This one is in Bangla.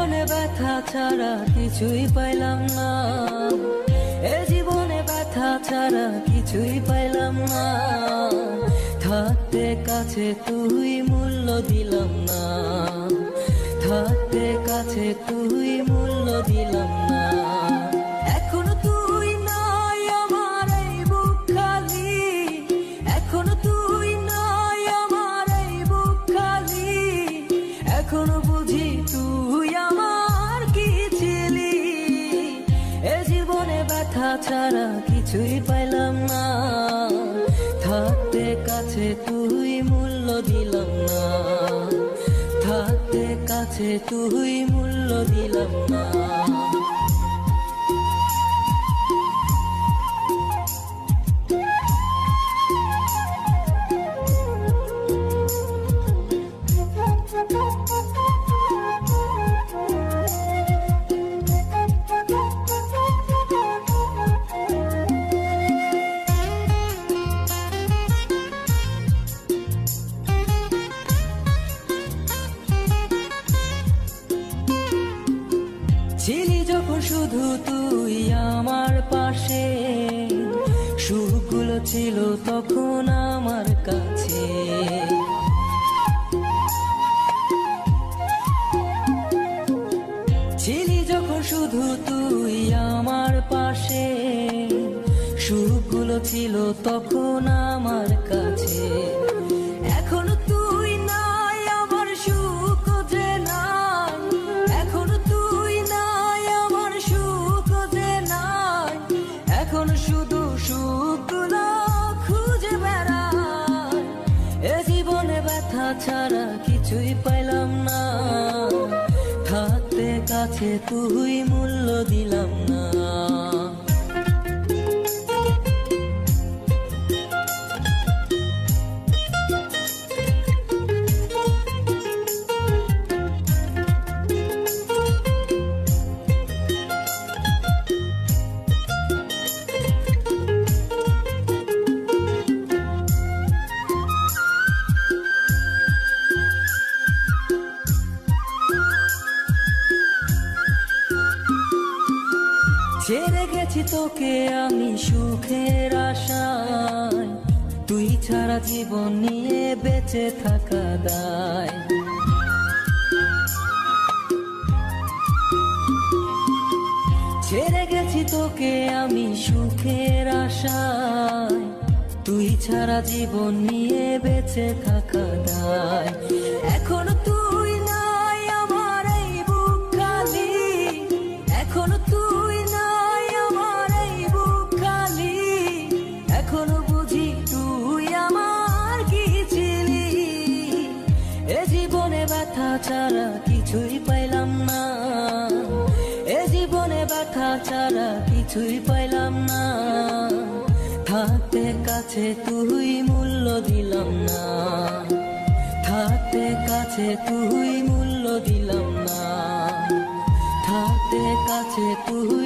জীবনে ব্যথা ছাড়া কিছুই পাইলাম না, এ জীবনে ব্যথা ছাড়া কিছুই পাইলাম না। থাকতে কাছে তুই মূল্য দিলাম না, থাকতে কাছে তুই মূল্য দিলাম না। এখনো তুই নাই আমার এই বুক খালি, এখনো তুই নাই আমার এই বুক খালি। এখনো বুঝি তুই আমার কি ছিলি, এ জীবনে ব্যথা ছাড়া কিছুই পাইলাম না। থাকতে কাছে তুই মূল্য দিলাম না, থাকতে কাছে তুই মূল্য দিলাম না। ছিলি যখন শুধু তুই আমার পাশে, সুখগুলো ছিল তখন আমার কাছে। ছিলি যখন শুধু তুই আমার পাশে, সুখগুলো ছিল তখন আমার কাছে। এখনো তুই নাই আমার সুখ যে নাই, এখনো তুই নাই আমার সুখ যে নাই। এখন শুধু সুখগুলো খুঁজে বেড়াই, এ জীবনে ব্যথা ছাড়া কিছুই পাইলাম না। থাকতে কাছে তুই মূল্য দিলাম না। ছেড়ে গেছি তোকে আমি সুখের আশায়, তুই ছাড়া জীবন নিয়ে বেঁচে থাকা দায়। ছেড়ে গেছি তোকে আমি সুখের আশায়, তুই ছাড়া জীবন নিয়ে বেঁচে থাকা দায়। এখনো তুই নাই আমার এই বুক খালি, এখনো তুই নাই আমার এই বুক খালি। এখনো বুঝি তুই আমার কি ছিলি, এ জীবনে ব্যথা ছাড়া কিছুই পাইলাম না, এ জীবনে ব্যথা ছাড়া কিছুই পাইলাম না। থাকতে কাছে তুই মূল্য দিলাম না, থাকতে কাছে তুই মূল্য দিলাম না, থাকতে কাছে তুই